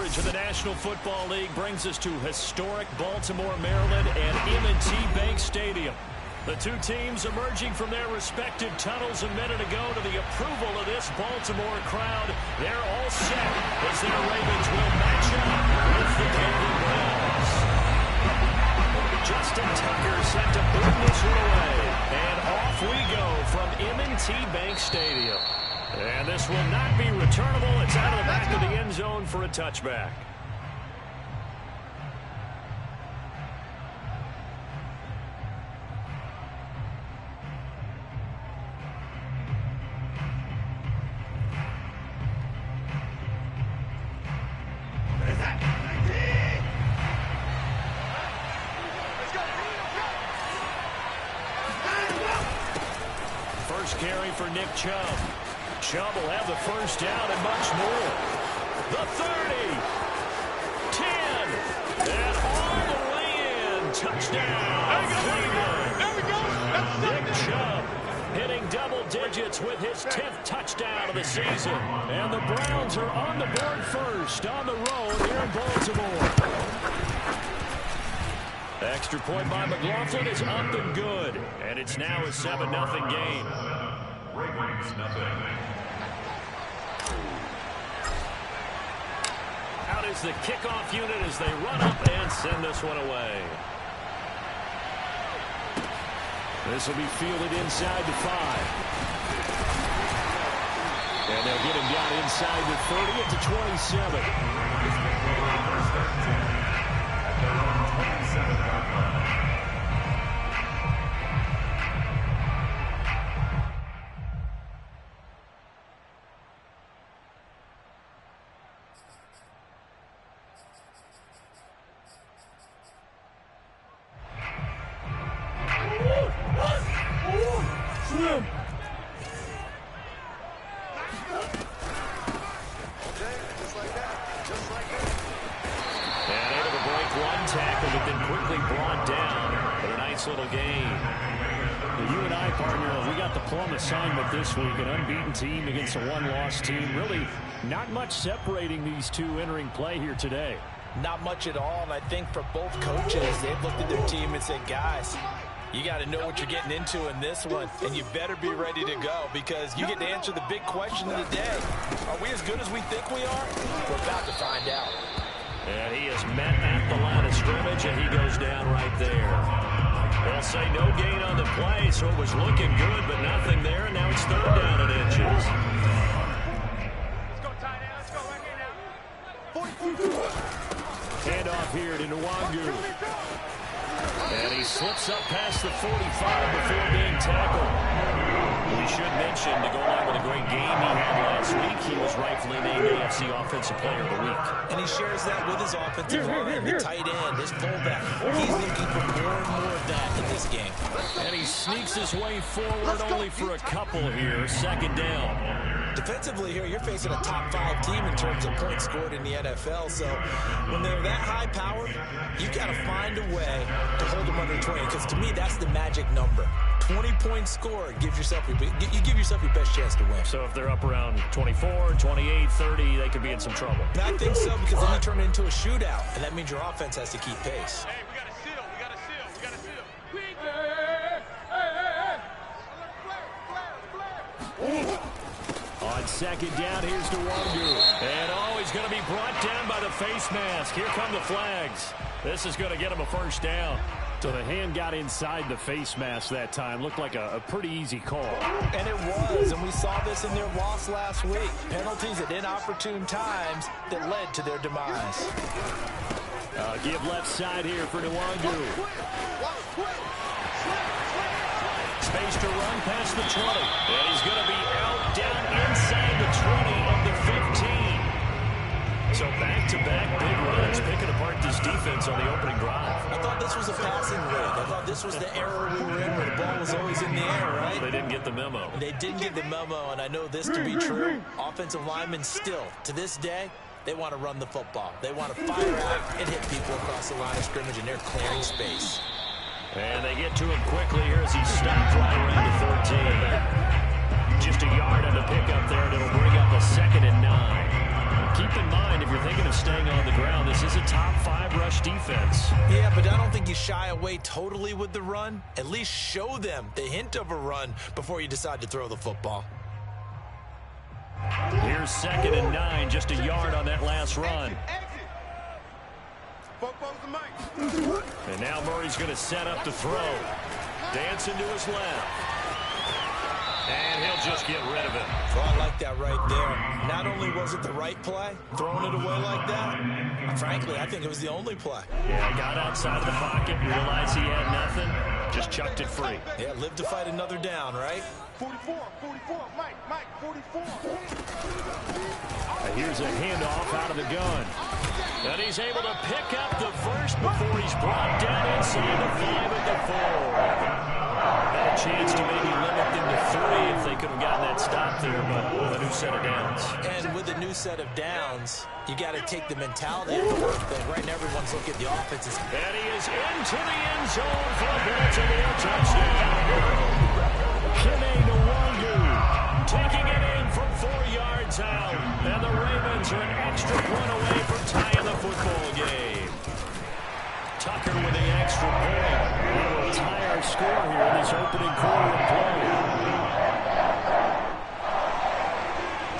coverage of the National Football League brings us to historic Baltimore, Maryland, and M&T Bank Stadium. The two teams emerging from their respective tunnels a minute ago to the approval of this Baltimore crowd. They're all set as their Ravens will match up with the Cleveland Browns. Justin Tucker set to boot this one away. And off we go from M&T Bank Stadium. And this will not be returnable. It's out of the back of the end zone for a touchback. First carry for Nick Chubb. Chubb will have the first down and much more. The 30, 10, and all the way in. Touchdown, Cleveland. There we go. Nick Chubb hitting double digits with his 10th touchdown of the season. And the Browns are on the board first on the road here in Baltimore. Extra point by McLaughlin is up and good. And it's now a 7-0 game. Ravens nothing. Out is the kickoff unit as they run up and send this one away. This will be fielded inside the 5. And they'll get him down inside the 30 at the 27. This week, an unbeaten team against a one-loss team. Really not much separating these two entering play here today. Not much at all, and I think for both coaches, they've looked at their team and said, guys, you got to know what you're getting into in this one, and you better be ready to go because you get to answer the big question of the day. Are we as good as we think we are? We're about to find out. And he is met at the line of scrimmage, and he goes down right there. They'll say no gain on the play, so it was looking good, but nothing there, and now it's 3rd down and inches. Let's go tight end. Let's go right here now. Handoff here to Nwangu. And he slips up past the 45 before being tackled. We should mention, to go along with a great game he had last week, he was rightfully named AFC Offensive Player of the Week. And he shares that with his offensive line, the tight end, his fullback. He's looking for more and more of that in this game. And he sneaks his way forward only for a couple here. 2nd down. Defensively here, you're facing a top 5 team in terms of points scored in the NFL. So when they're that high powered, you got to find a way to hold them under 20. Because to me, that's the magic number. 20 points scored, you give yourself your best chance to win. So if they're up around 24, 28, 30, they could be in some trouble. And I think so, because then you turn it into a shootout, and that means your offense has to keep pace. Hey, we got to seal. We got to seal. We got to seal. On 2nd down, here's Nwangu. And he's going to be brought down by the face mask. Here come the flags. This is going to get him a 1st down. So the hand got inside the face mask that time. Looked like a pretty easy call. And it was, and we saw this in their loss last week. Penalties at inopportune times that led to their demise. Give left side here for Nwangu. Space to run past the 20. And he's going to be out down inside the 20 of the 15. So back-to-back big runs, picking apart this defense on the opening drive. I thought this was a passing rig. I thought this was the era we were in where the ball was always in the air, right? They didn't get the memo. They didn't get the memo, and I know this to be true. Offensive linemen still, to this day, they want to run the football. They want to fire out and hit people across the line of scrimmage, and they're clearing space. And they get to him quickly here as he stopped right around the 13. Just a yard on the pickup there, and it'll bring up a 2nd and 9. keep in mind, if you're thinking of staying on the ground, this is a top 5 rush defense. Yeah, but I don't think you shy away totally with the run. At least show them the hint of a run before you decide to throw the football. Here's 2nd and 9, just a yard on that last run. And now Murray's going to set up to throw. Dancing to his left. And he'll just get rid of it. Well, I like that right there. Not only was it the right play, throwing it away like that, frankly, I think it was the only play. Yeah, got outside of the pocket, realized he had nothing, just chucked it free. Yeah, live to fight another down, right? 44, Mike, 44. Here's a handoff out of the gun. And he's able to pick up the first before he's brought down inside the 5 at the 4. Had a chance to maybe limit them to 3 if they could have gotten that stop there, but with a new set of downs. And with a new set of downs, you got to take the mentality of the work thing. Right now, everyone's looking at the offenses. And he is into the end zone for a Baltimore touchdown. Kene Nwangu taking it in from 4 yards out. And the Ravens are an extra point away from tying the football game. Tucker with the extra point. And we'll tie our score here in this opening quarter of play.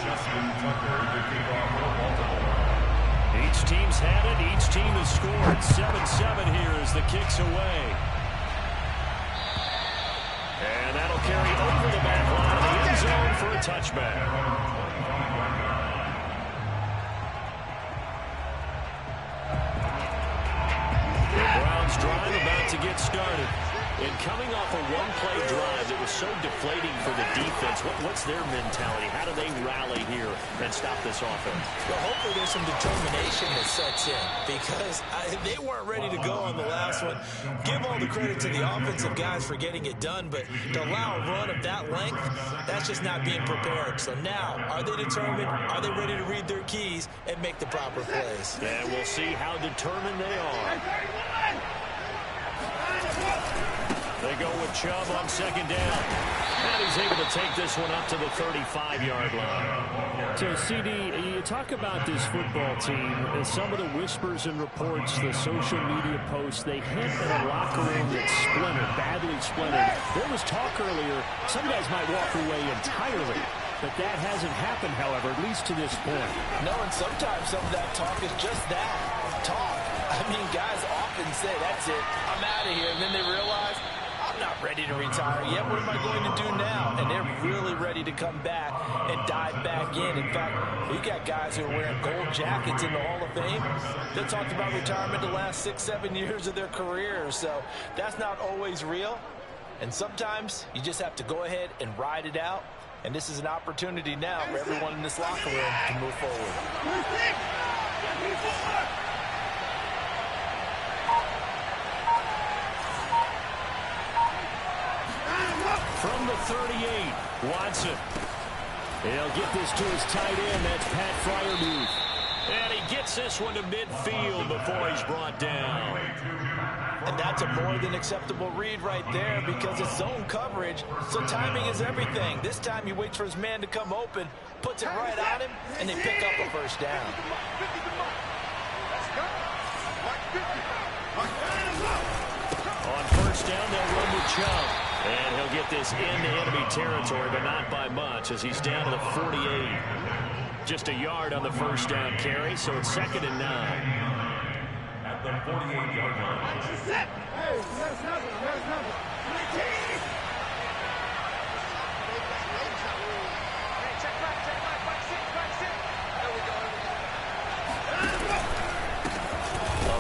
Justin Tucker, the kickoff for Baltimore. Each team's had it. Each team has scored. 7-7 here as the kick's away. And that'll carry over the back line of the end zone for a touchback. Drive about to get started. And coming off a one-play drive that was so deflating for the defense, what's their mentality? How do they rally here and stop this offense? Well, hopefully there's some determination that sets in because they weren't ready to go on the last one. Give all the credit to the offensive guys for getting it done, but to allow a run of that length, that's just not being prepared. So now, are they determined? Are they ready to read their keys and make the proper plays? And we'll see how determined they are. They go with Chubb on 2nd down. And he's able to take this one up to the 35-yard line. So, CD, you talk about this football team, some of the whispers and reports, the social media posts, they hint at a locker room that's splintered, badly splintered. There was talk earlier, some guys might walk away entirely. But that hasn't happened, however, at least to this point. No, and sometimes some of that talk is just that, talk. I mean, guys often say, that's it, I'm out of here. And then they realize, I'm not ready to retire yet. What am I going to do now? And they're really ready to come back and dive back in. In fact, we got guys who are wearing gold jackets in the Hall of Fame. They talked about retirement the last 6-7 years of their careers. So that's not always real. And sometimes you just have to go ahead and ride it out. And this is an opportunity now for everyone in this locker room to move forward. From the 38, Watson. He'll get this to his tight end. That's Pat Freiermuth. And he gets this one to midfield before he's brought down. And that's a more than acceptable read right there because it's zone coverage, so timing is everything. This time he waits for his man to come open, puts it right on him, and they pick up a first down. On first down, they'll run with Chubb. And he'll get this into enemy territory, but not by much as he's down to the 48. Just a yard on the first down carry, so it's 2nd and 9. At the 48-yard line.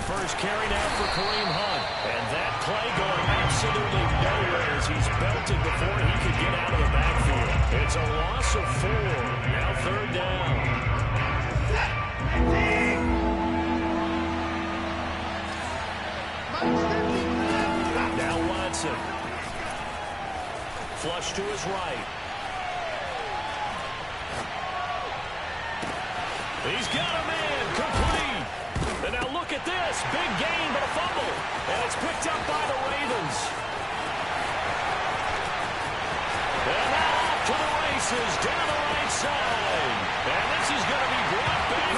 First carry now for Kareem Hunt. And that play going absolutely nowhere as he's belted before he could get out of the backfield. It's a loss of 4. Now 3rd down. Now Watson. Flush to his right. He's got a man complete. And now look at this. Big gain, but a fumble. And it's picked up by the Ravens. And now off to the races down the right side. And this is going to be brought back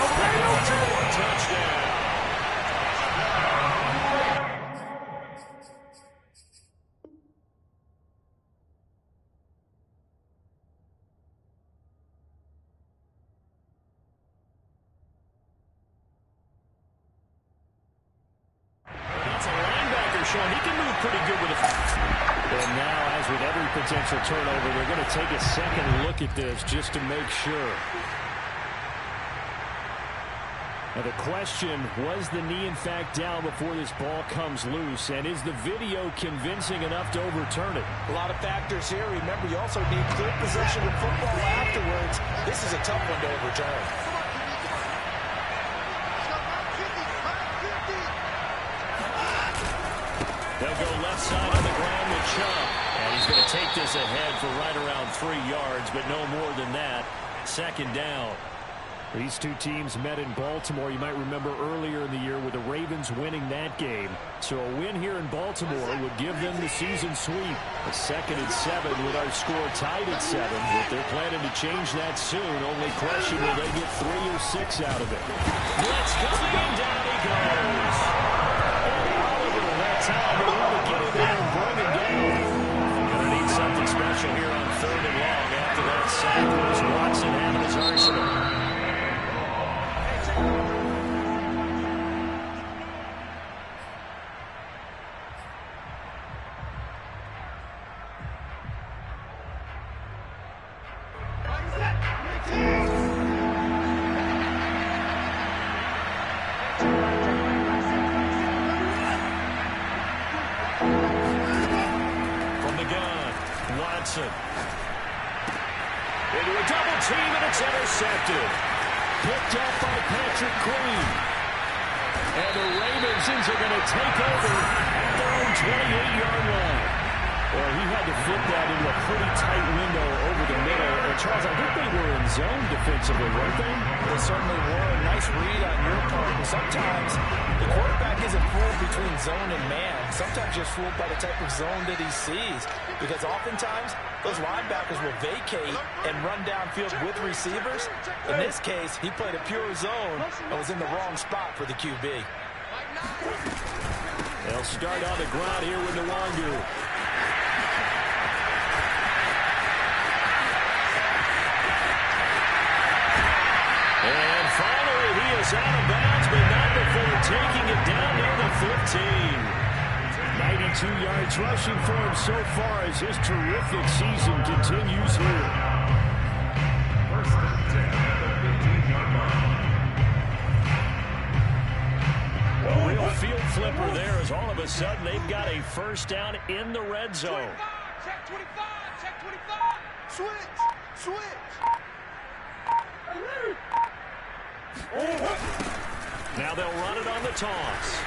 pretty good with it. And now, as with every potential turnover, they're going to take a second look at this just to make sure. Now the question, was the knee in fact down before this ball comes loose? And is the video convincing enough to overturn it? A lot of factors here. Remember, you also need clear possession of football afterwards. This is a tough one to overturn. They'll go left side on the ground with Chubb. And he's going to take this ahead for right around 3 yards, but no more than that. Second down. These two teams met in Baltimore. You might remember earlier in the year with the Ravens winning that game. So a win here in Baltimore would give them the season sweep. A 2nd and 7 with our score tied at 7. If they're planning to change that soon, only question, will they get 3 or 6 out of it? Blitz coming, down he goes. And Oliver, that time, they want to get him there and bring him down. Gonna need something special here on 3rd and long after that sack. Was Watson having his arsenal. Into a double team, and it's intercepted. Picked up by Patrick Queen. And the Ravens are going to take over at their own 28-yard line. Well, he had to fit that into a pretty tight window over the middle. And Charles, I think they were in zone defensively, weren't they? They certainly were. A nice read on your part. And sometimes the quarterback isn't fooled between zone and man. Sometimes you're fooled by the type of zone that he sees. Because oftentimes, those linebackers will vacate and run downfield with receivers. In this case, he played a pure zone and was in the wrong spot for the QB. They'll start on the ground here with Nwangu. And finally, he is out of bounds, but not before taking it down near the 15. 92 yards rushing for him so far as his terrific season continues here. First and 10 at the 15-yard line. A real field flipper there as all of a sudden they've got a first down in the red zone. Check 25, check 25. Switch. Now they'll run it on the toss.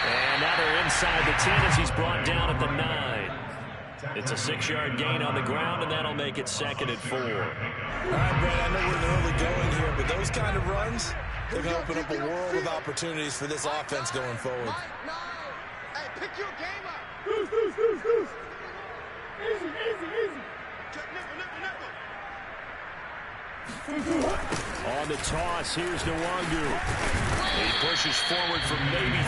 And now they're inside the 10 as he's brought down at the 9. It's a 6-yard gain on the ground, and that'll make it 2nd and 4. All right, Brad, I know we're in the early going here, but those kind of runs, they're going to open up a world of opportunities for this offense going forward. Hey, pick your game up. Easy. On the toss, here's Nwangu. He pushes forward for maybe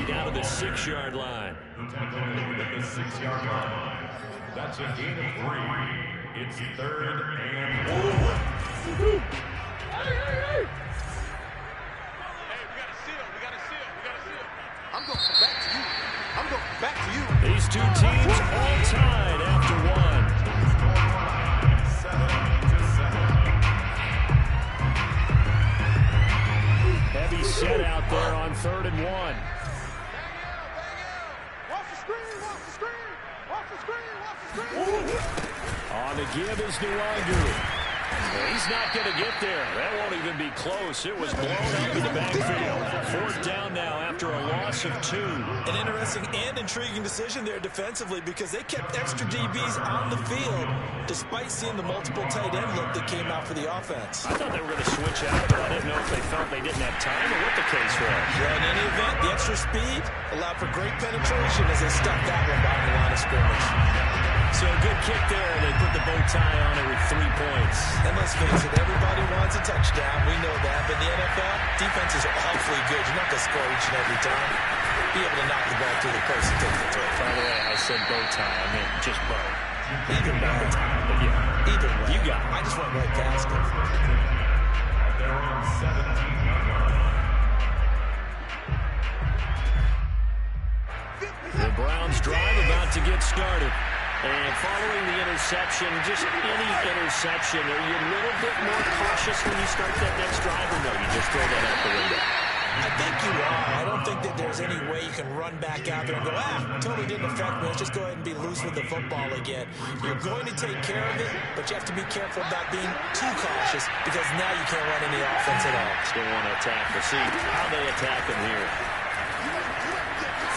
3 down to the 6-yard line. The tackle made at the 6-yard line. That's a gain of 3. It's 3rd and 4. Hey, we got a seal. I'm going back to you. These two teams all tied after 1. 7-7. Heavy set out there on 3rd and 1. Watch the screen. On the give is Nwangu. He's not going to get there. That won't even be close. It was blown up in the backfield. 4th down now after a loss of 2. An interesting and intriguing decision there defensively because they kept extra DBs on the field despite seeing the multiple tight end look that came out for the offense. I thought they were going to switch out, but I didn't know if they felt they didn't have time or what the case was. Yeah, in any event, the extra speed allowed for great penetration as they stuffed that one behind the line of scrimmage. So a good kick there. They put the bow tie on it with 3 points. And let's face it, everybody wants a touchdown. We know that. But in the NFL, defenses are awfully good. You're not going to score each and every time. Be able to knock the ball through the post and take the throw. By the way, I said bow tie. I meant just bow. Either way. But yeah, Either way. you got it. I just went right past it. At their own 17-yard line. to get started. And following the interception, just any interception, are you a little bit more cautious when you start that next drive, or no, you just throw that out the window? I think you are. I don't think that there's any way you can run back out there and go, totally didn't affect me. Let's just go ahead and be loose with the football again. You're going to take care of it, but you have to be careful about being too cautious because now you can't run any offense at all. Still want to attack. We'll see how they attack him here.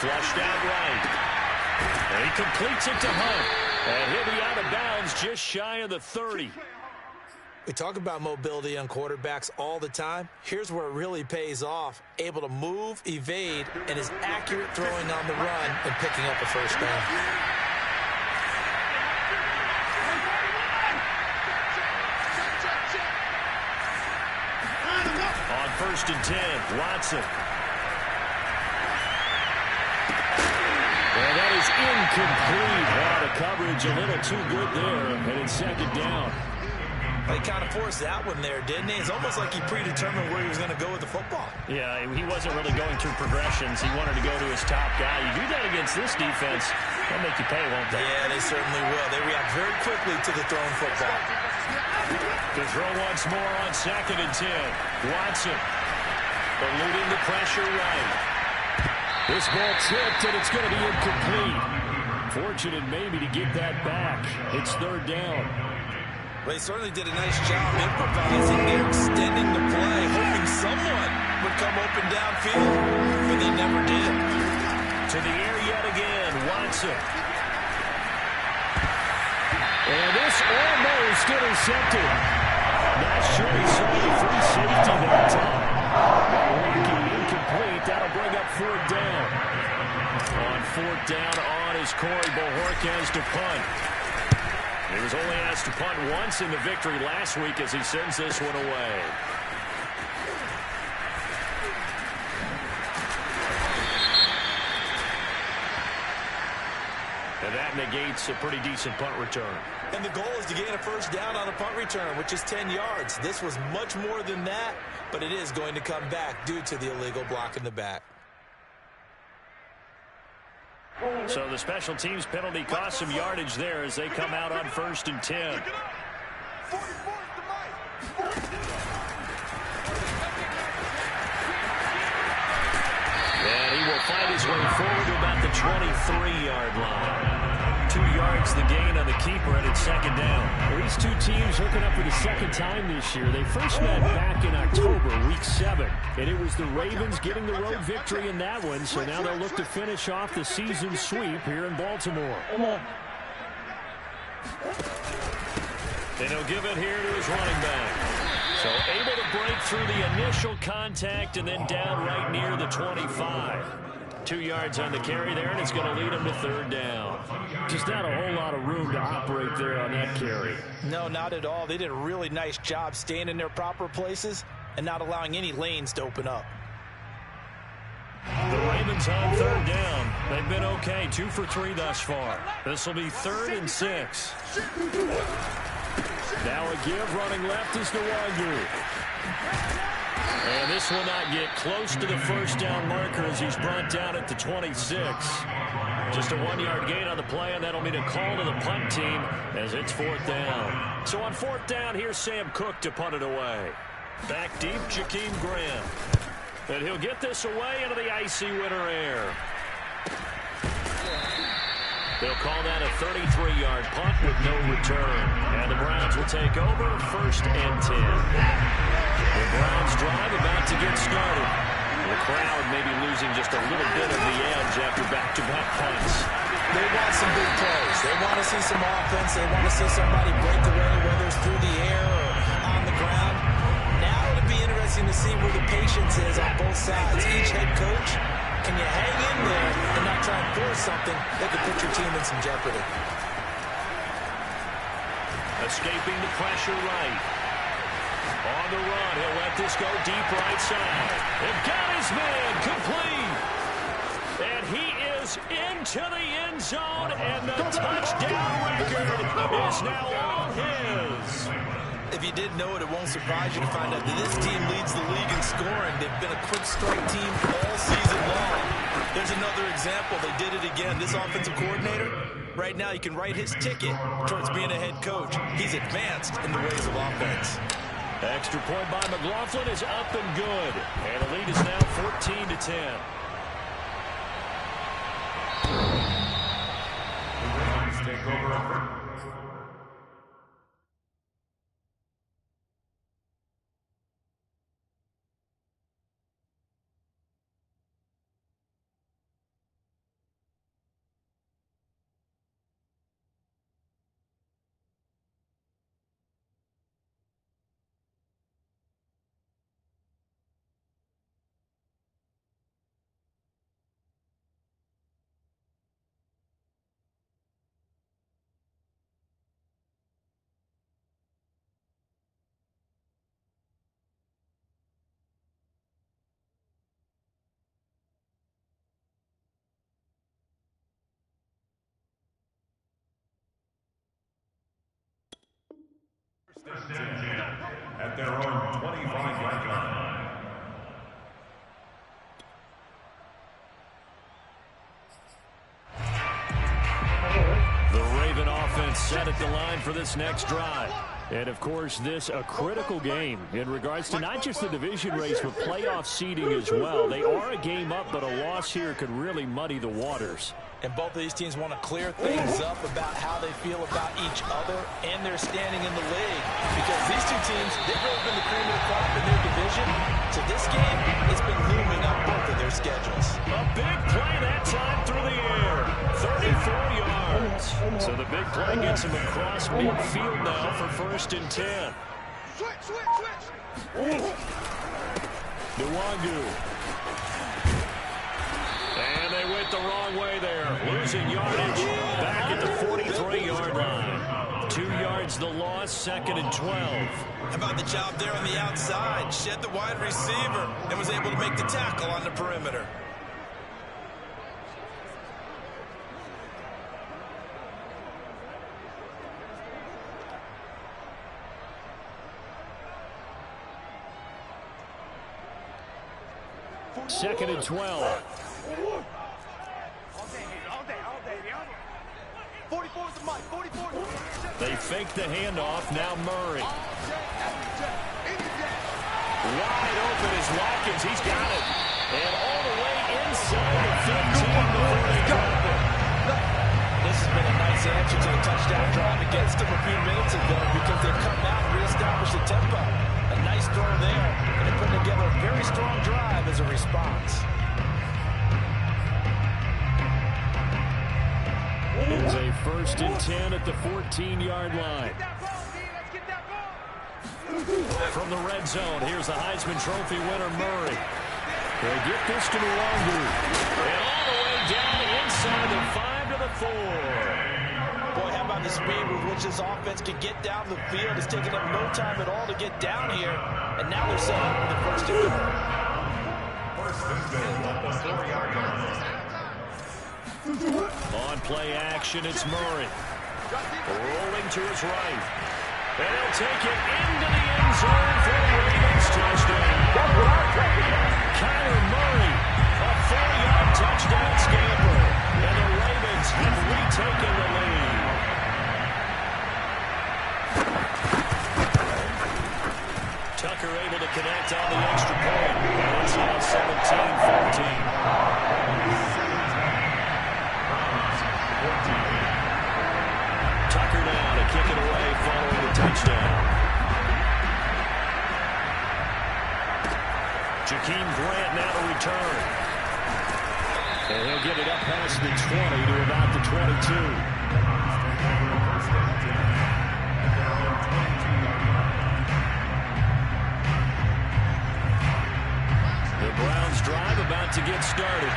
Flushed out right. And he completes it to Hunt. And he'll be out of bounds just shy of the 30. We talk about mobility on quarterbacks all the time. Here's where it really pays off. Able to move, evade, and is accurate throwing on the run and picking up a first down. On 1st and 10, Watson. And that is incomplete. Wow, the coverage a little too good there. And it's 2nd down. He kind of forced that one there, didn't he? It's almost like he predetermined where he was going to go with the football. Yeah, he wasn't really going through progressions. He wanted to go to his top guy. You do that against this defense, they'll make you pay, won't they? Yeah, they certainly will. They react very quickly to the thrown football. To throw once more on 2nd and 10. Watson eluding the pressure right. This ball tipped, and it's going to be incomplete. Fortunate maybe to get that back. It's 3rd down. Well, they certainly did a nice job improvising there, extending the play, hoping someone would come open downfield, but they never did. To the air yet again, Watson. And this almost intercepted. Not sure he saw the free safety that time. Lucky incomplete. That'll bring up 4th down. On 4th down on is Corey Bojorquez to punt. He was only asked to punt once in the victory last week as he sends this one away. And that negates a pretty decent punt return. And the goal is to gain a first down on a punt return, which is 10 yards. This was much more than that, but it is going to come back due to the illegal block in the back. So the special teams penalty cost some yardage there as they come out on 1st and 10. And he will find his way forward to about the 23-yard line. 2 yards the gain on the keeper, and it's 2nd down. Well, these two teams hooking up for the 2nd time this year. They first met back in October, week 7. And it was the Ravens getting the road victory in that one. So now they'll look to finish off the season sweep here in Baltimore. And he'll give it here to his running back. So able to break through the initial contact and then down right near the 25. 2 yards on the carry there, and it's going to lead him to 3rd down. Just not a whole lot of room to operate there on that carry. No, not at all. They did a really nice job staying in their proper places and not allowing any lanes to open up. The Ravens on 3rd down. They've been okay, 2 for 3 thus far. This will be 3rd and 6. Now a give, running left is Nwangu. And this will not get close to the first down marker as he's brought down at the 26. Just a 1-yard gain on the play, and that'll mean a call to the punt team as it's 4th down. So on 4th down, here's Sam Cook to punt it away. Back deep, Jakeem Graham. And he'll get this away into the icy winter air. They'll call that a 33-yard punt with no return. And the Browns will take over 1st and 10. The Browns drive about to get started. The crowd may be losing just a little bit of the edge after back-to-back punts. They want some big plays. They want to see some offense. They want to see somebody break away, whether it's through the air or on the ground. Now it'll be interesting to see where the patience is on both sides. Each head coach, can you hang in there and not try and force something that could put your team in some jeopardy? Escaping the pressure right. On the run, he'll let this go deep right side. They've got his man complete. And he is into the end zone, and the touchdown record is now all his. If you didn't know it, it won't surprise you to find out that this team leads the league in scoring. They've been a quick strike team all season long. There's another example. They did it again. This offensive coordinator, right now, you can write his ticket towards being a head coach. He's advanced in the ways of offense. Extra point by McLaughlin is up and good. And the lead is now 14-10. Take over. At their own 25-yard line. The Raven offense set at the line for this next drive. And, of course, this a critical game in regards to not just the division race, but playoff seeding as well. They are a game up, but a loss here could really muddy the waters. And both of these teams want to clear things up about how they feel about each other and their standing in the league. Because these two teams, they've really been the cream of the crop in their division. So this game, it's been looming on both of their schedules. A big play that time through the air. 34 yards. So the big play gets him across midfield now for 1st and 10. Nwangu. And they went the wrong way there. Losing yardage back at the 43-yard line. 2 yards the loss, 2nd and 12. How about the job there on the outside? Shed the wide receiver and was able to make the tackle on the perimeter. Second and 12. 44 the mic, 44. They fake the handoff. Now Murray. Wide open is Watkins. He's got it. And all the way inside the 15 before they drop it. This has been a nice answer to the touchdown drive against them a few minutes ago because they've come out and reestablished the tempo. A nice throw there, and they're putting together a very strong drive as a response. It's a 1st and 10 at the 14-yard line. From the red zone, here's the Heisman Trophy winner, Murray. They get this to Nwangu. And all the way down inside the 5 to the 4. Boy, how about the speed with which this offense can get down the field? It's taken them no time at all to get down here. And now they're set up for the 1st and goal. 1st and goal at the 4-yard line. On play action, it's Murray. Rolling to his right. And he'll take it into the end zone for the Ravens touchdown. Kyler Murray, a 4-yard touchdown scamper. And the Ravens have retaken the lead. Tucker able to connect on the extra point. And it's now 17-14. Tucker now to kick it away following the touchdown. Jakeem Grant now to return. And he'll get it up past the 20 to about the 22. The Browns drive about to get started.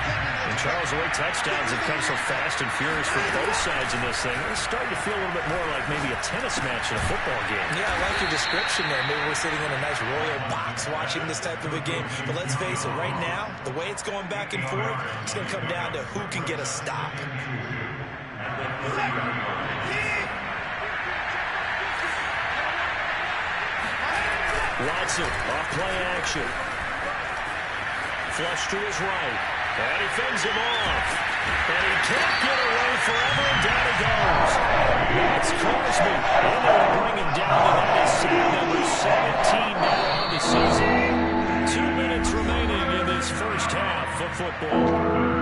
And Charles, the way touchdowns have come so fast and furious for both sides in this thing, it's starting to feel a little bit more like maybe a tennis match in a football game. Yeah, I like your description there. Maybe we're sitting in a nice royal box watching this type of a game. But let's face it, right now, the way it's going back and forth, it's going to come down to who can get a stop. Watson, off play action. Flush to his right. And he fends him off. And he can't get away forever, and down he goes. It's Crosby in there to bring him down, and that is sack number 17 now on the season. 2 minutes remaining in this first half of football.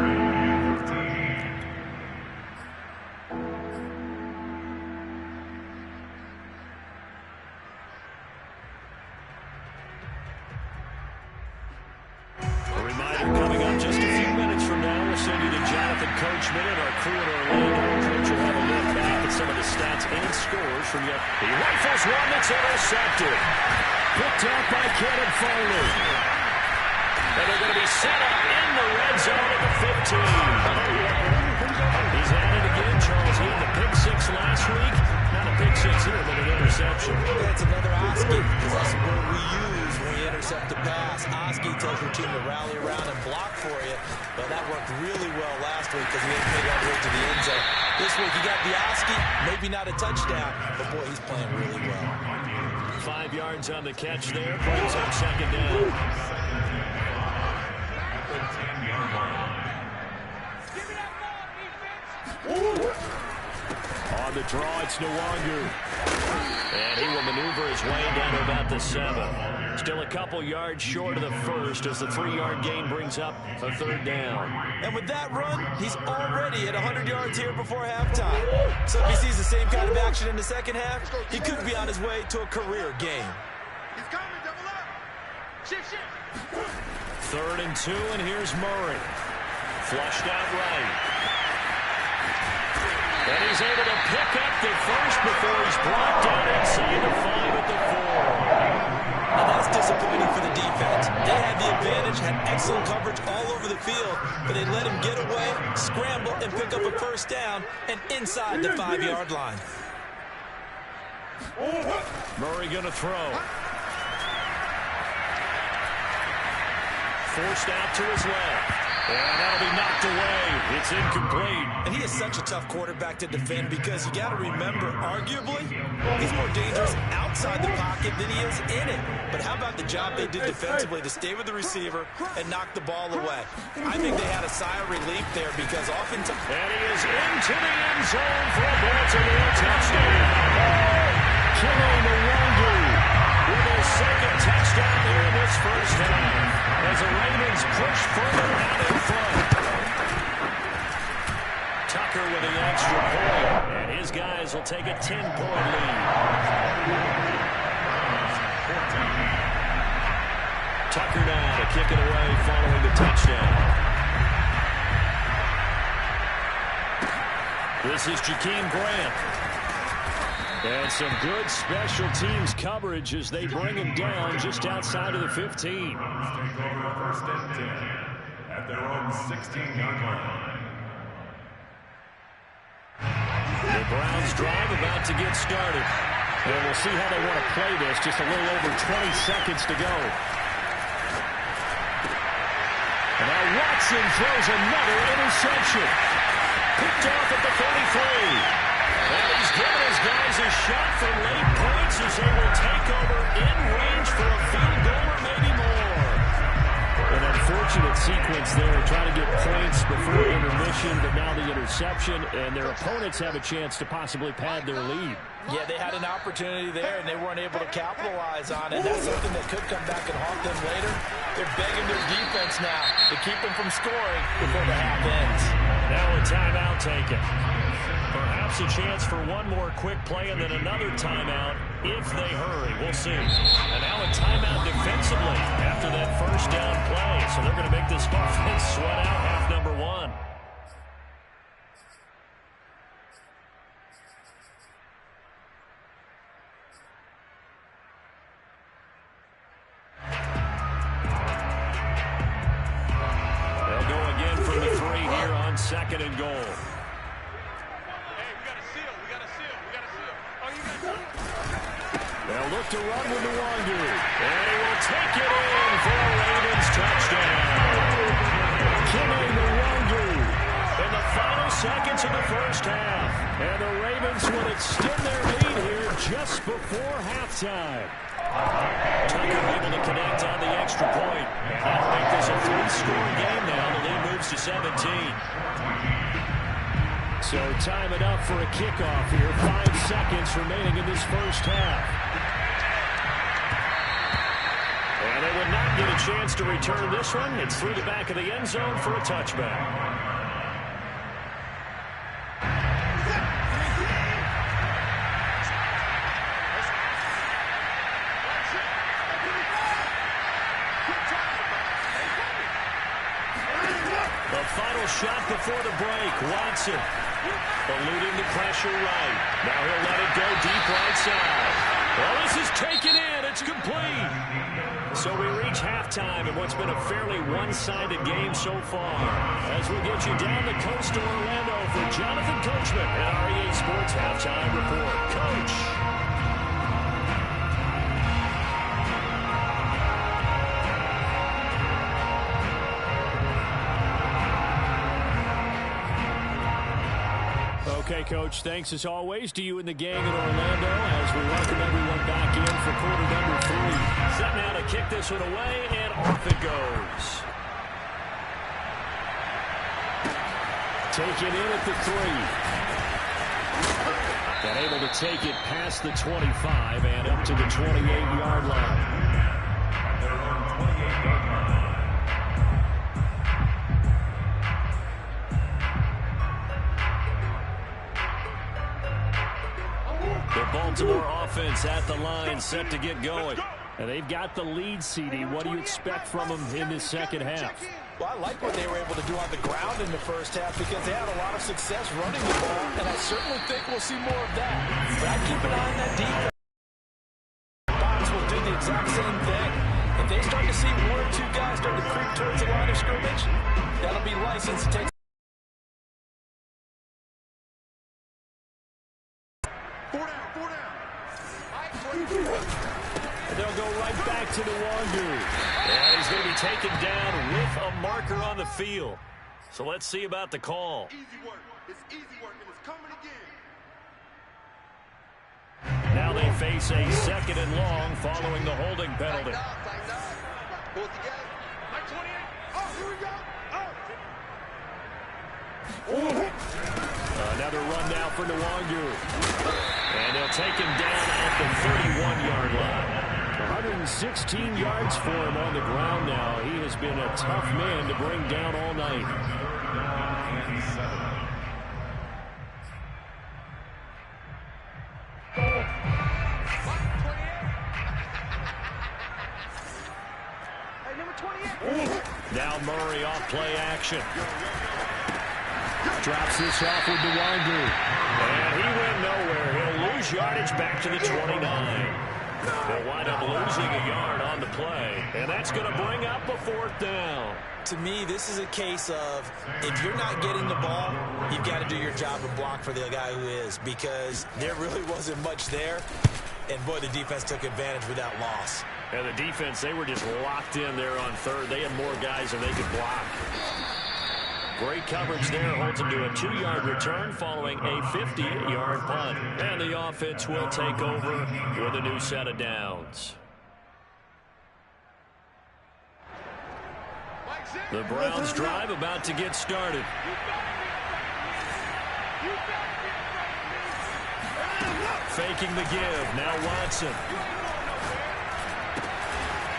From you. He rifles one that's intercepted. Picked up by Kevin Foley. And they're going to be set up in the red zone at the 15. He's at it again, Charles. He had the pick six last week. Not a pick six here, but an interception. That's another Oski, because that's the word we use when we intercept a pass. Oski tells your team to rally around and block for you. Well, that worked really well last week because he didn't make all the way to the end zone. This week he got the Oski, maybe not a touchdown, but boy, he's playing really well. 5 yards on the catch there, brings up second down. On the draw, it's Nwangu. And he will maneuver his way down to about the 7. Still a couple yards short of the first as the 3-yard gain brings up a third down. And with that run, he's already at 100 yards here before halftime. So if he sees the same kind of action in the second half, he could be on his way to a career game. He's coming, double up. Shift. 3rd and 2, and here's Murray. Flushed out right. And he's able to pick up the first before he's brought down inside the 5 at the 4. And that's disappointing for the defense. They had the advantage, had excellent coverage all over the field, but they let him get away, scramble, and pick up a first down, and inside the 5-yard line. Murray going to throw. Forced out to his left. And that'll be knocked away. It's incomplete. And he is such a tough quarterback to defend because you got to remember, arguably, he's more dangerous outside the pocket than he is in it. But how about the job they did defensively to stay with the receiver and knock the ball away? I think they had a sigh of relief there because oftentimes... And he is into the end zone for a Baltimore touchdown. Kene Nwangu with his second touchdown here in this first half. As the Ravens push further out in front. Tucker with the extra point. And his guys will take a 10-point lead. Tucker now to kick it away following the touchdown. This is Jakeem Grant. And some good special teams coverage as they bring him down just outside of the 15. Take over 1st and 10 at their own 16-yard line. The Browns drive about to get started. And we'll see how they want to play this. Just a little over 20 seconds to go. And now Watson throws another interception. Picked off at the 33. And he's given his guys a shot for late points as they will take over in range for a field goal or maybe more. An unfortunate sequence there, trying to get points before intermission, but now the interception, and their opponents have a chance to possibly pad their lead. Yeah, they had an opportunity there, and they weren't able to capitalize on it. That's something that could come back and haunt them later. They're begging their defense now to keep them from scoring before the half ends. Now a timeout taken. Perhaps a chance for one more quick play and then another timeout if they hurry. We'll see. And now a timeout defensively after that first down play. So they're going to make this offense sweat out half number 1. They'll go again from the 3 here on 2nd and goal. They'll look to run with Nwangu. And he will take it in for a Ravens touchdown. Kene Nwangu in the final seconds of the first half. And the Ravens will extend their lead here just before halftime. Tucker able to connect on the extra point. That'll make this a 3-score game now. The lead moves to 17. So time it up for a kickoff here. 5 seconds remaining in this first half. And they would not get a chance to return this one. It's through the back of the end zone for a touchback. The final shot before the break. Watson eluding the pressure right. Now he'll let it go deep right side. Well, this is taken in. It's complete. So we reach halftime in what's been a fairly one-sided game so far. As we get you down the coast to Orlando for Jonathan Coachman at our EA Sports Halftime Report. Coach. Okay, Coach, thanks as always to you and the gang in Orlando as we welcome everyone back in for quarter number 3. Set now to kick this one away, and off it goes. Taken in at the 3. And able to take it past the 25 and up to the 28-yard line. They're on 28-yard line. The Baltimore offense at the line, set to get going. And they've got the lead, CD. What do you expect from them in this second half? Well, I like what they were able to do on the ground in the first half because they had a lot of success running the ball, and I certainly think we'll see more of that. But I'd keep an eye on that defense. Box will do the exact same thing. If they start to see 1 or 2 guys start to creep towards the line of scrimmage, that'll be license to take. They'll go right back to the Wandu. And he's going to be taken down with a marker on the field. So let's see about the call. Easy work. It's easy work, and it's coming again. Now they face a second and long following the holding penalty. Tighten up. Pull it together. Like 28. Oh, here we go. Oh. Another run now for Nwangu. And they'll take him down at the 31-yard line. 116 yards for him on the ground now. He has been a tough man to bring down all night. Hey, number 28. Now Murray off play action. Drops this off with Nwangu. And he went nowhere. He'll lose yardage back to the 29. They'll wind up losing a yard on the play. And that's going to bring up a 4th down. To me, this is a case of if you're not getting the ball, you've got to do your job and block for the guy who is, because there really wasn't much there. And, boy, the defense took advantage with that loss. And the defense, they were just locked in there on 3rd. They had more guys than they could block. Great coverage there, holds him to a 2-yard return following a 50-yard punt. And the offense will take over with a new set of downs. The Browns drive about to get started. Faking the give, now Watson.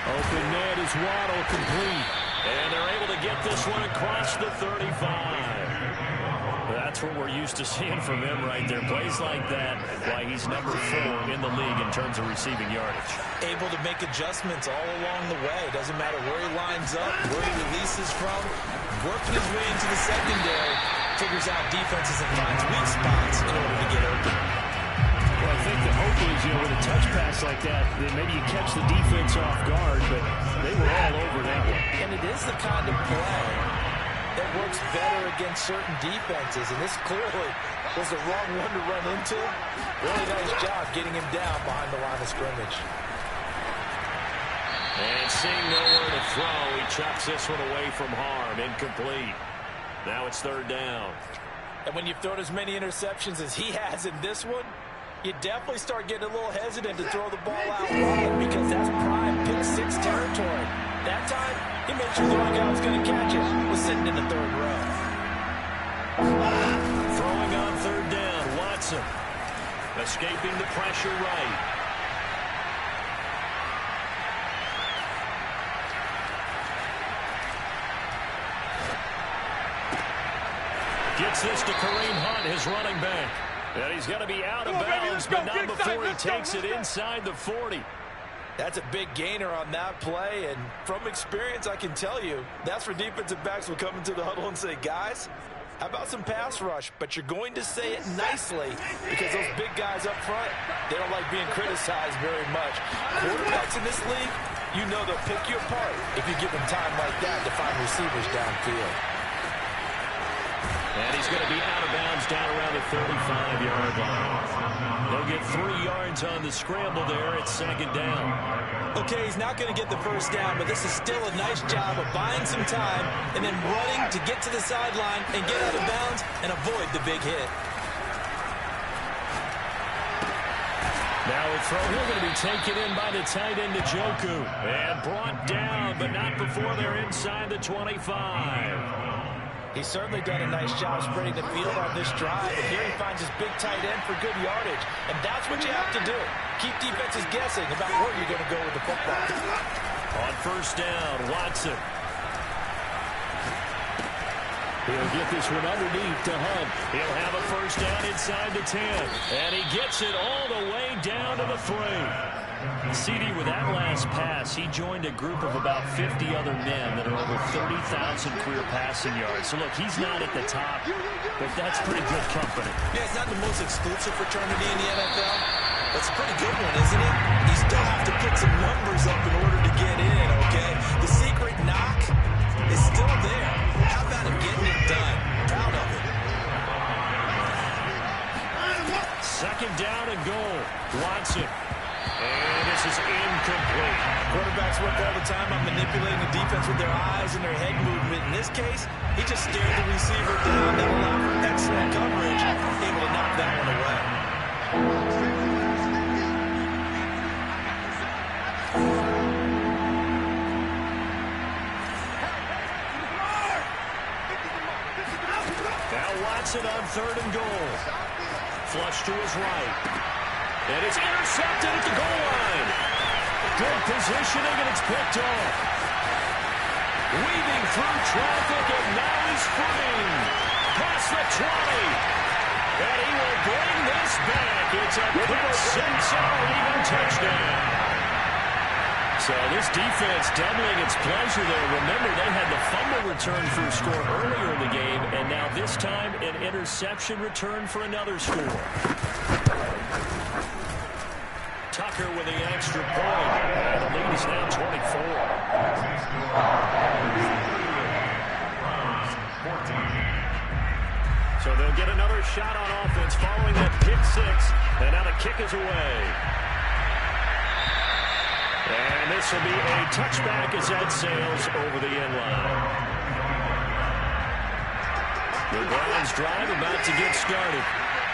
Open net is Waddle, complete. And they're able to get this one across the 35. That's what we're used to seeing from him right there. Plays like that, why he's number 4 in the league in terms of receiving yardage. Able to make adjustments all along the way. Doesn't matter where he lines up, where he releases from. Working his way into the secondary, figures out defenses and finds weak spots in order to get open. Well, I think the hope is, with a touch pass like that, then maybe you catch the defense off guard, but they were all over that one. And it is the kind of play that works better against certain defenses, and this clearly was the wrong one to run into. Really nice job getting him down behind the line of scrimmage. And seeing nowhere to throw, he chucks this one away from harm. Incomplete. Now it's 3rd down. And when you've thrown as many interceptions as he has in this one, you definitely start getting a little hesitant to throw the ball out wide because that's prime pick 6 territory. That time, he made sure the one guy was going to catch it was sitting in the 3rd row. escaping the pressure right. Gets this to Kareem Hunt, his running back. And he's going to be out of bounds, but not before he takes it inside the 40. That's a big gainer on that play, and from experience, I can tell you, that's where defensive backs will come into the huddle and say, guys, how about some pass rush? But you're going to say it nicely because those big guys up front, they don't like being criticized very much. Quarterbacks in this league, you know they'll pick you apart if you give them time like that to find receivers downfield. And he's going to be out of bounds down around the 35-yard line. They'll get 3 yards on the scramble there at second down. Okay, he's not going to get the first down, but this is still a nice job of buying some time and then running to get to the sideline and get out of bounds and avoid the big hit. Now a throw here going to be taken in by the tight end Njoku. And brought down, but not before they're inside the 25. He's certainly done a nice job spreading the field on this drive, and here he finds his big tight end for good yardage. And that's what you have to do. Keep defenses guessing about where you're going to go with the football. On first down, Watson. He'll get this one underneath to Hunt. He'll have a first down inside the 10. And he gets it all the way down to the 3. CD, with that last pass, he joined a group of about 50 other men that are over 30,000 career passing yards. So, look, he's not at the top, but that's pretty good company. Yeah, it's not the most exclusive fraternity in the NFL. That's a pretty good one, isn't it? You still have to put some numbers up in order to get in, okay? The secret knock is still there. How about him getting it done? Proud of it. Second down and goal. Watson. And this is incomplete. Quarterbacks work all the time on manipulating the defense with their eyes and their head movement. In this case, he just stared the receiver down. That allowed for excellent coverage, able to knock that one away. Now Watson on third and goal. Flush to his right. And it's intercepted at the goal line. Good positioning, and it's picked off. Weaving through traffic, and now he's free. Past the 20. And he will bring this back. It's a pick six and a leading touchdown. So this defense doubling its pleasure there. Remember, they had the fumble return for a score earlier in the game, and now this time an interception return for another score. Tucker with the extra point. And the lead is now 24. So they'll get another shot on offense following that pick six. And now the kick is away. And this will be a touchback as that sails over the end line. The Browns drive about to get started.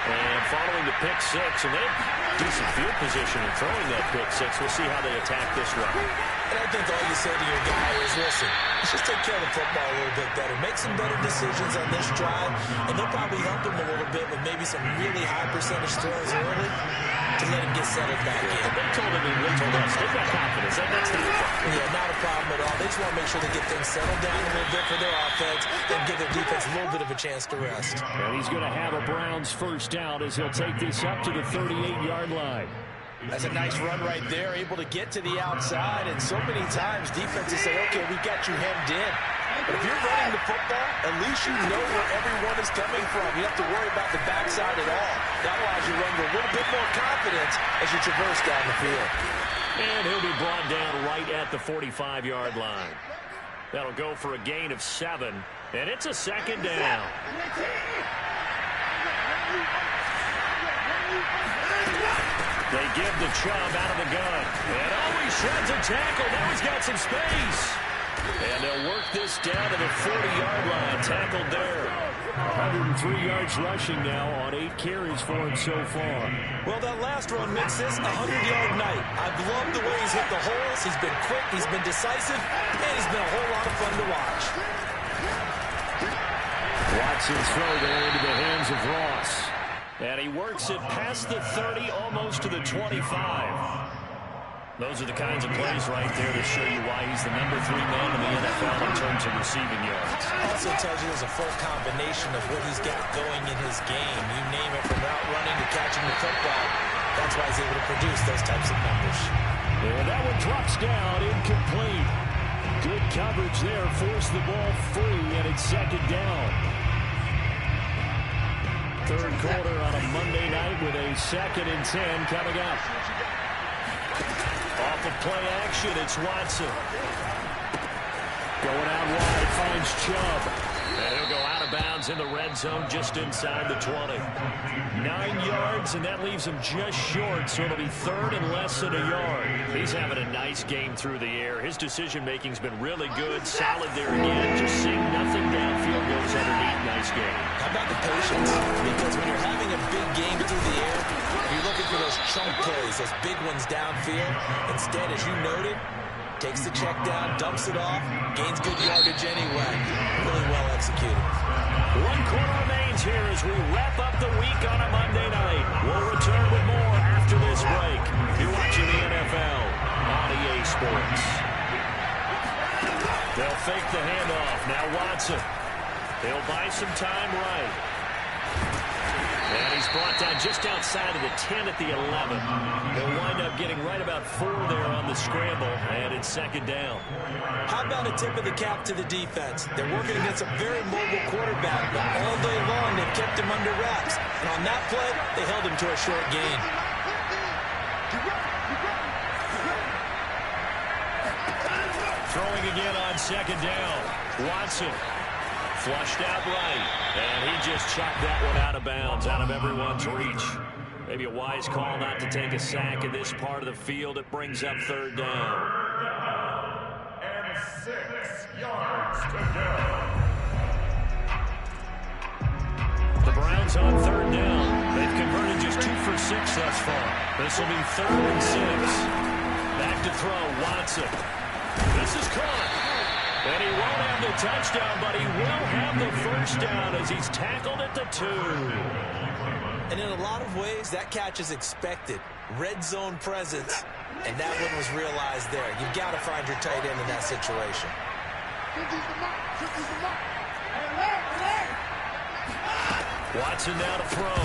And following the pick six, and they have decent field position in throwing that pick six. We'll see how they attack this run. And I think all you say to your guy is, listen, let's just take care of the football a little bit better. Make some better decisions on this drive, and they'll probably help him a little bit with maybe some really high percentage throws early to let him get settled back in. They told him, they told us, they've got confidence. That's not a problem. Yeah, not a problem at all. They just want to make sure they get things settled down a little bit for their offense and give their defense a little bit of a chance to rest. And he's going to have a Browns first down as he'll take this up to the 38-yard line. That's a nice run right there, able to get to the outside, and so many times defenses say, okay, we've got you hemmed in. But if you're running the football, at least you know where everyone is coming from. You don't have to worry about the backside at all. That allows you to run with a little bit more confidence as you traverse down the field. And he'll be brought down right at the 45-yard line. That'll go for a gain of 7, and it's a second down. They give the Chubb out of the gun. And he shreds a tackle. Now he's got some space. And they'll work this down to the 40-yard line. Tackled there. 103 yards rushing now on 8 carries for him so far. Well, that last run makes this a 100-yard night. I've loved the way he's hit the holes. He's been quick, he's been decisive, and he's been a whole lot of fun to watch. Watson's throw there into the hands of Ross. And he works it past the 30, almost to the 25. Those are the kinds of plays right there to show you why he's the #3 man in the NFL in terms of receiving yards. Also tells you there's a full combination of what he's got going in his game. You name it, from route running to catching the football. That's why he's able to produce those types of numbers. And that one drops down, incomplete. Good coverage there, forced the ball free, and it's second down. Third quarter on a Monday night with a 2nd and 10 coming up. Off of play action, it's Watson. Going out wide, finds Chubb. And he'll go out of bounds in the red zone just inside the 20. 9 yards, and that leaves him just short, so it'll be 3rd and less than a yard. He's having a nice game through the air. His decision-making's been really good, solid there again. Just seeing nothing downfield goes underneath. Nice game. How about the patience? Because when you're having a big game through the air, you're looking for those chunk plays, those big ones downfield. Instead, as you noted, takes the check down, dumps it off, gains good yardage anyway. Really well executed. 1 quarter remains here as we wrap up the week on a Monday night. We'll return with more after this break. You're watching the NFL on EA Sports. They'll fake the handoff. Now Watson. He'll buy some time right. And he's brought down just outside of the 10 at the 11. He'll wind up getting right about 4 there on the scramble, and it's second down. How about a tip of the cap to the defense? They're working against a very mobile quarterback, but all day long they've kept him under wraps. And on that play, they held him to a short gain. Throwing again on second down. Watson. Flushed out right, and he just chopped that one out of bounds, out of everyone's reach. Maybe a wise call not to take a sack in this part of the field. It brings up 3rd down. And 6 yards to go. The Browns on 3rd down. They've converted just 2 for 6 thus far. This will be 3rd and 6. Back to throw, Watson. This is caught. And he won't have the touchdown, but he will have the first down as he's tackled at the 2. And in a lot of ways, that catch is expected. Red zone presence, and that one was realized there. You've got to find your tight end in that situation. Watson now to throw.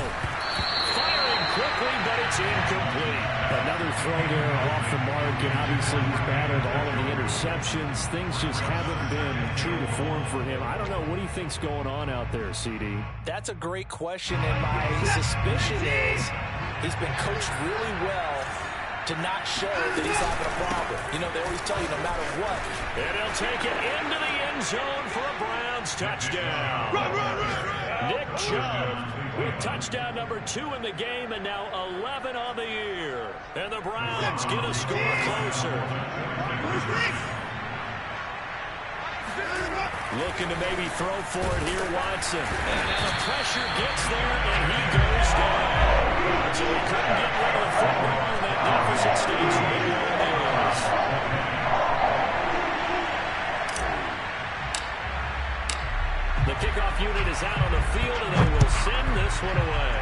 Firing quickly, but it's incomplete. Another throw there off the mark, and obviously he's battled all of the interceptions. Things just haven't been true to form for him. I don't know. What do you think's going on out there, CD? That's a great question, and my suspicion is he's been coached really well to not show that he's having a problem. You know, they always tell you no matter what. And he'll take it into the end zone for a Browns touchdown. Nick Chubb with touchdown number 2 in the game, and now 11 on the year. And the Browns get a score closer. Looking to maybe throw for it here, Watson. And the pressure gets there, and he goes down. So he couldn't get rid of the football, and that deficit stays right where it is. The kickoff unit is out on the field, and they will send this one away.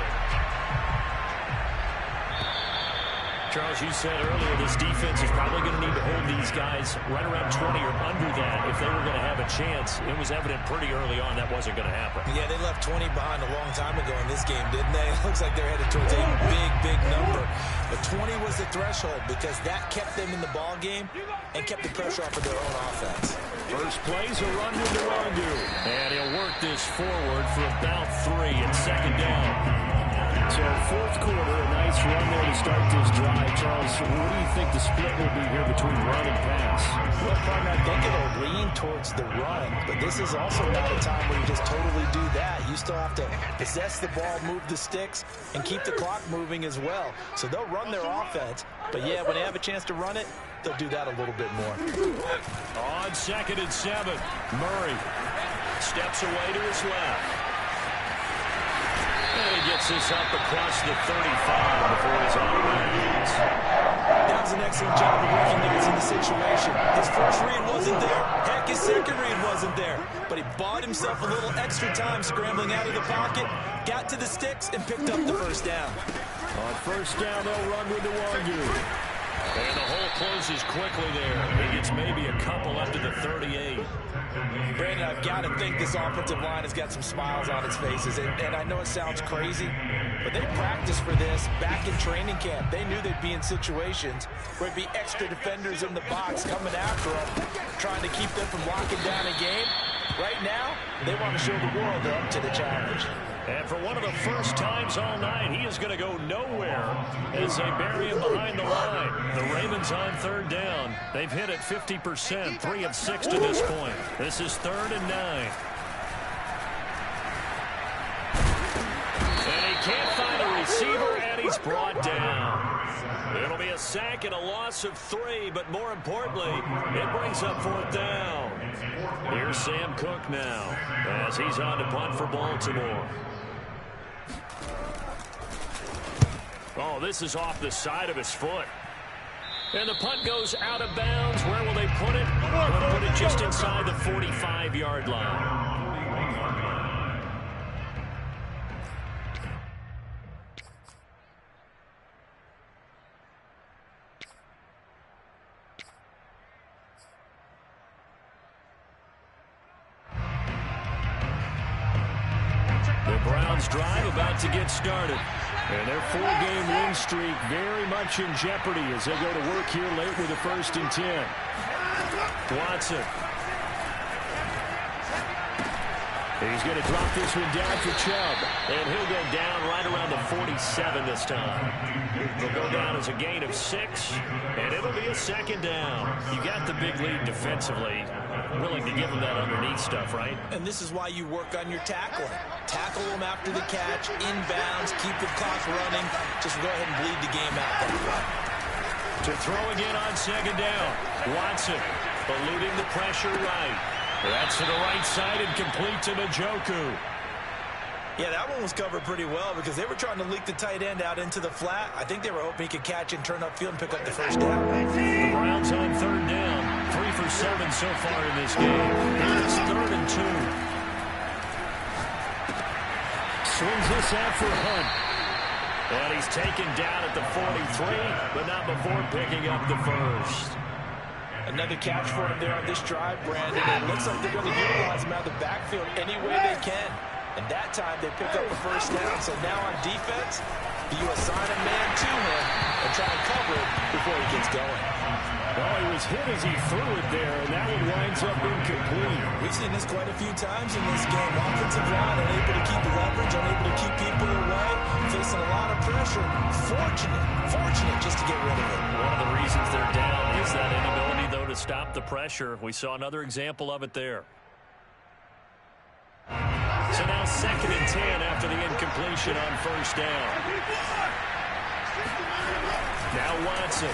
Charles, you said earlier this defense is probably going to need to hold these guys right around 20 or under that if they were going to have a chance. It was evident pretty early on that wasn't going to happen. Yeah, they left 20 behind a long time ago in this game, didn't they? It looks like they're headed towards a big, big number. But 20 was the threshold because that kept them in the ball game and kept the pressure off of their own offense. First play's a run to Nwangu. And he'll work this forward for about 3 and second down. So 4th quarter, a nice run there to start this drive. Charles, what do you think the split will be here between run and pass? Well, partner, I think it'll lean towards the run, but this is also not a time where you just totally do that. You still have to possess the ball, move the sticks, and keep the clock moving as well. So they'll run their offense, but yeah, when they have a chance to run it, they'll do that a little bit more. On 2nd and 7, Murray steps away to his left. And he gets this up across the 35 before he's on bounds. That was an excellent job of recognizing the situation. His first read wasn't there. Heck, his second read wasn't there. But he bought himself a little extra time scrambling out of the pocket, got to the sticks, and picked up the first down. On first down, they'll run with the Wagyu. And the hole closes quickly there. He gets maybe a couple up to the 38. Brandon, I've got to think this offensive line has got some smiles on its faces. And I know it sounds crazy, but they practiced for this back in training camp. They knew they'd be in situations where it'd be extra defenders in the box coming after them, trying to keep them from locking down a game. Right now, they want to show the world they're up to the challenge. And for one of the first times all night, he is going to go nowhere as they bury him behind the line. The Ravens on third down. They've hit it 50%, 3 of 6 to this point. This is 3rd and 9. And he can't find a receiver, and he's brought down. It'll be a sack and a loss of 3, but more importantly, it brings up 4th down. Here's Sam Cook now as he's on to punt for Baltimore. Oh, this is off the side of his foot. And the punt goes out of bounds. Where will they put it? They'll put it just inside the 45-yard line. The Browns drive about to get started. And their 4-game win streak very much in jeopardy as they go to work here late with a 1st and 10. Watson. He's going to drop this one down for Chubb. And he'll go down right around the 47 this time. He'll go down as a gain of 6. And it'll be a 2nd down. You got the big lead defensively. Willing to give him that underneath stuff, right? And this is why you work on your tackling. Tackle them after the catch, inbounds, keep the clock running. Just go ahead and bleed the game out that way. To throw again on 2nd down. Watson eluding the pressure right. That's to the right side and complete to Njoku. Yeah, that one was covered pretty well because they were trying to leak the tight end out into the flat. I think they were hoping he could catch and turn upfield and pick up the first down. The Browns on 3rd down. 3 for 7 so far in this game. It's 3rd and 2. Swings this out for Hunt. And he's taken down at the 43, but not before picking up the first. Another catch for him there on this drive, Brandon. It looks like they're going to utilize him out of the backfield any way they can. And that time they pick up a first down. So now on defense, you assign a man to him and try and cover it before he gets going. Well, he was hit as he threw it there, and that one winds up incomplete. We've seen this quite a few times in this game. Offensive line unable to keep leverage, unable to keep people away, facing a lot of pressure. Fortunate just to get rid of it. One of the reasons they're down is that inability, though, to stop the pressure. We saw another example of it there. So now 2nd and 10 after the incompletion on first down. Now Watson.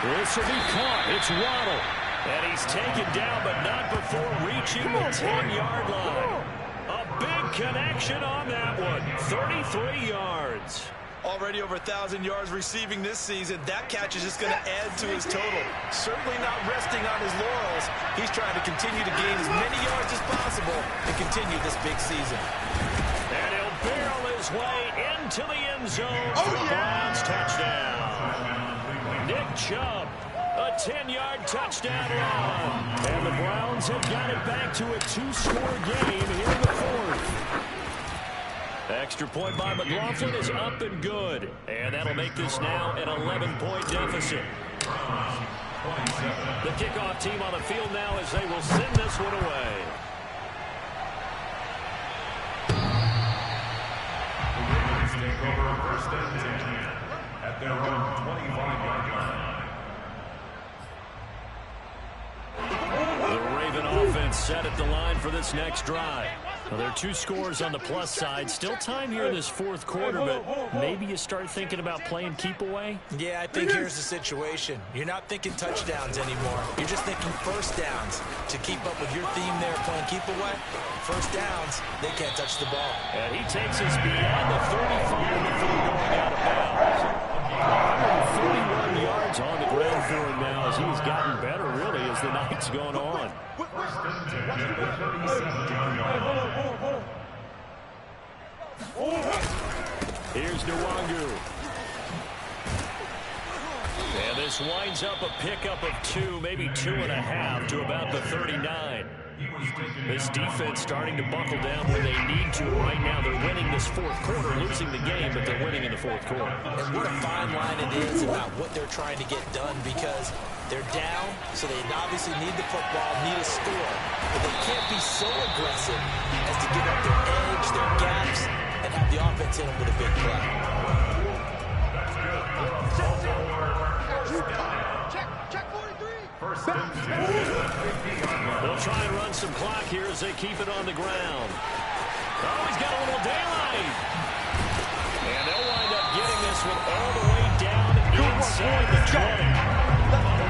This will be caught. It's Waddle. And he's taken down, but not before reaching the 10-yard line. A big connection on that one. 33 yards. Already over 1,000 yards receiving this season. That catch is just going to add to his total. Certainly not resting on his laurels. He's trying to continue to gain as many yards as possible and continue this big season. And he'll barrel his way into the end zone for the Browns touchdown. Nick Chubb, a 10-yard touchdown run. And the Browns have got it back to a 2-score game here in the 4th. Extra point by McLaughlin is up and good. And that'll make this now an 11-point deficit. The kickoff team on the field now as they will send this one away. Take over 1st and 10 at their own 25-yard line. The Raven offense set at the line for this next drive. Well, there are 2 scores on the plus side. Still time here in this fourth quarter, but maybe you start thinking about playing keep away? Yeah, I think here's the situation. You're not thinking touchdowns anymore. You're just thinking first downs. To keep up with your theme there, playing keep away, first downs, they can't touch the ball. And he takes us beyond the 35 before going out of bounds. 131 yards on the ground for him now as he's gotten better, really, as the night's gone on. Here's Nwangu. And this winds up a pickup of 2, maybe 2.5 to about the 39. This defense starting to buckle down when they need to. Right now they're winning this fourth quarter, losing the game, but they're winning in the fourth quarter. And what a fine line it is about what they're trying to get done, because they're down, so they obviously need the football, need a score. But they can't be so aggressive as to give up their edge, their gaps, and have the offense hit them with a big play. Check 43. They'll try and run some clock here as they keep it on the ground. Oh, he's got a little daylight. And they'll wind up getting this one all the way down inside the 20.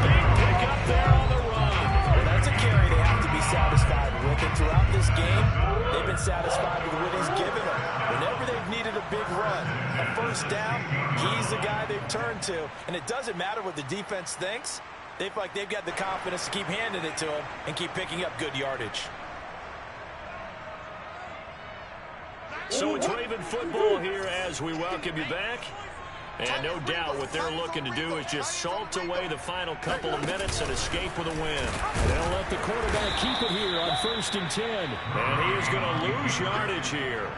Big pickup there on the run. Well, that's a carry they have to be satisfied with. And throughout this game, they've been satisfied with what he's given them. Whenever they've needed a big run, a first down, he's the guy they've turned to. And it doesn't matter what the defense thinks. They feel like they've got the confidence to keep handing it to him and keep picking up good yardage. So it's Raven football here as we welcome you back. And no doubt what they're looking to do is just salt away the final couple of minutes and escape with a win. They'll let the quarterback keep it here on 1st and 10. And he is going to lose yardage here.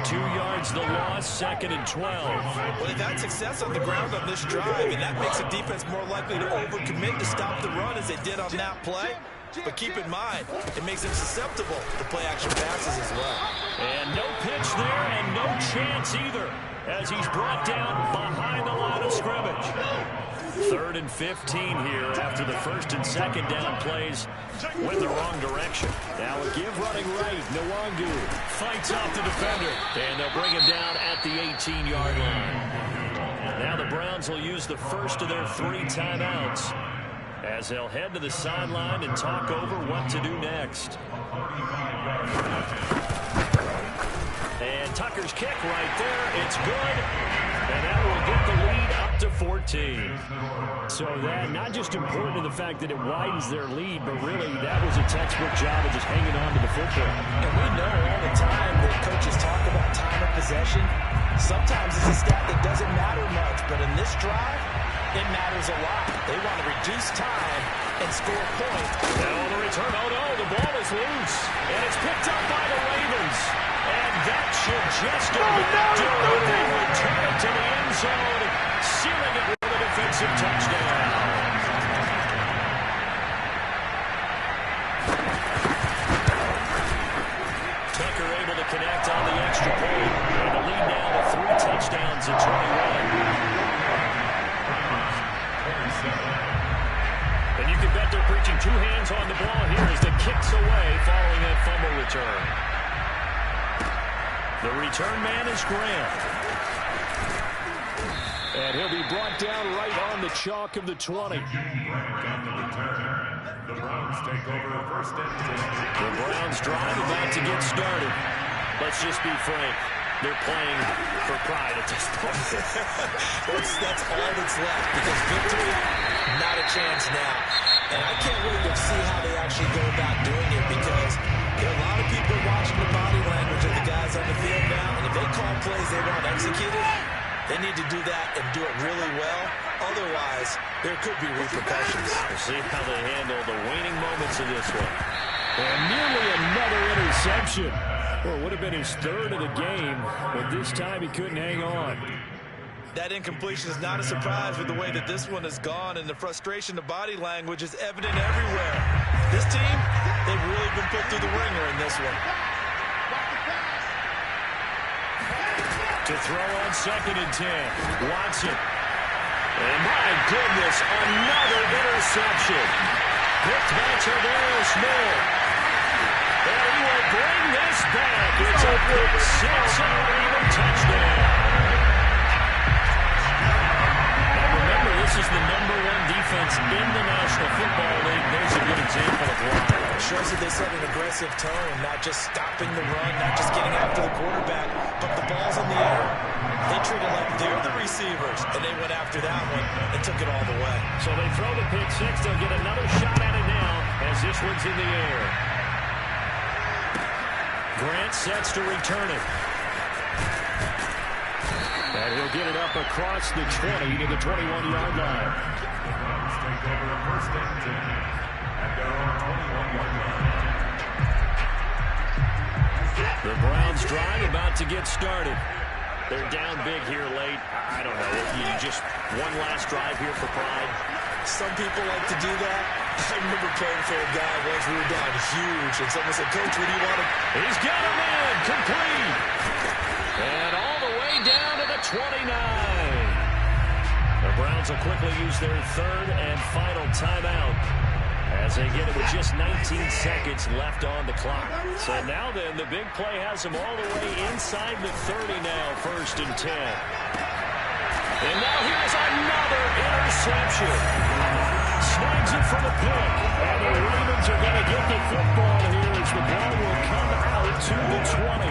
2 yards the loss, 2nd and 12. Well, they've had success on the ground on this drive, and that makes the defense more likely to overcommit to stop the run as they did on that play. But keep in mind, it makes them susceptible to play-action passes as well. And no pitch there and no chance either as he's brought down behind the line of scrimmage. 3rd and 15 here after the 1st and 2nd down plays went the wrong direction. Now a give running right. Nwangu fights off the defender, and they'll bring him down at the 18-yard line. Now the Browns will use the first of their 3 timeouts as they'll head to the sideline and talk over what to do next. And Tucker's kick right there. It's good. And that will get the lead up to 14. So that not just important to the fact that it widens their lead, but really that was a textbook job of just hanging on to the football. And we know all the time that coaches talk about time of possession. Sometimes it's a stat that doesn't matter much, but in this drive, it matters a lot. They want to reduce time and score a point. Now on the return, oh no, the ball is loose. And it's picked up by the Ravens. And that should just about do it. They return it to the end zone, sealing it with a defensive touchdown. Tucker able to connect on the extra point. And the lead now to 3 touchdowns at 21. And you can bet they're preaching 2 hands on the ball here as the kicks away following that fumble return. The return man is Grant. And he'll be brought down right on the chalk of the 20. The Browns take over 1st and 10. The Browns drive about to get started. Let's just be frank. They're playing for pride at this point. That's all that's left, because victory, not a chance now. And I can't wait to see how they actually go about doing it, because there are a lot of people watching the body language of the guys on the field now, and if they call plays they want executed, they need to do that and do it really well. Otherwise, there could be repercussions. We'll see how they handle the waning moments of this one. And nearly another interception. Well, it would have been his 3rd of the game, but this time he couldn't hang on. That incompletion is not a surprise with the way that this one has gone, and the frustration, the body language is evident everywhere. This team, they've really been put through the ringer in this one. To throw on 2nd and 10. Watson. And my goodness, another interception. Picked by Tavares Smith. And he will bring this back Pick six and a Raven touchdown. And remember, this is the #1 defense in the National Football League. There's a good example of why. It shows that they set an aggressive tone, not just stopping the run, not just getting after the quarterback, but the ball's in the air. They treat it like they're the receivers, and they went after that one and took it all the way. So they throw the pick six. They'll get another shot at it now as this one's in the air. Grant sets to return it. And he'll get it up across the 20 to the 21-yard line. Browns take over first and 10 at their own 21-yard line. The Browns drive about to get started. They're down big here late. I don't know. You just one last drive here for pride. Some people like to do that. I remember playing for a guy once we were down huge, and someone said, "Coach, what do you want to..." He's got him in. Complete. And all the way down to the 29. The Browns will quickly use their third and final timeout as they get it with just 19 seconds left on the clock. So now then, the big play has them all the way inside the 30 now, 1st and 10. And now here's another interception. Snags it for the pick. And the Ravens are going to get the football here as the ball will come out to the 20.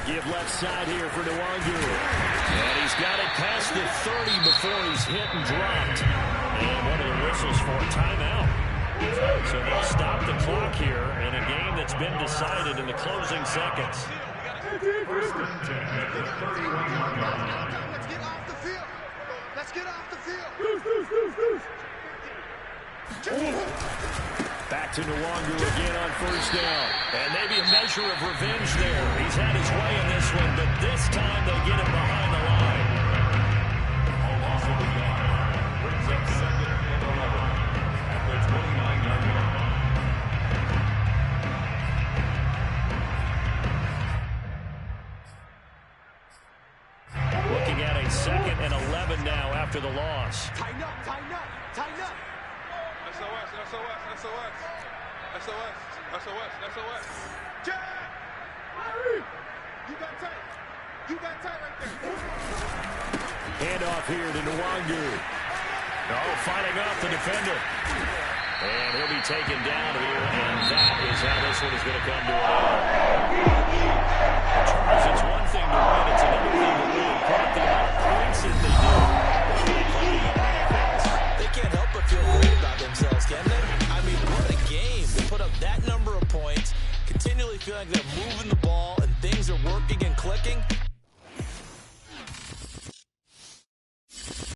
Give left side here for Nwangu. And he's got it past the 30 before he's hit and dropped. And one of the whistles for a timeout. So they'll stop the clock here in a game that's been decided in the closing seconds. First and 10 at the 31-yard line. Let's get off the field. Let's get off the field. Back to Nwangu again on 1st down. And maybe a measure of revenge there. He's had his way in this one, but this time they get him behind the line. A loss of a yard brings up 2nd and 11 at the 29-yard line. Looking at a 2nd and 11 now after the loss. Tighten up, tighten up, tighten up. SOS, SOS, SOS. SOS, SOS, SOS. Jack! You got tight. You got tight right there. Handoff here to Nwangu. Oh, fighting off the defender. And he'll be taken down here, and that is how this one is going to come to an end. Charles, it's one thing to win, it's another thing to win.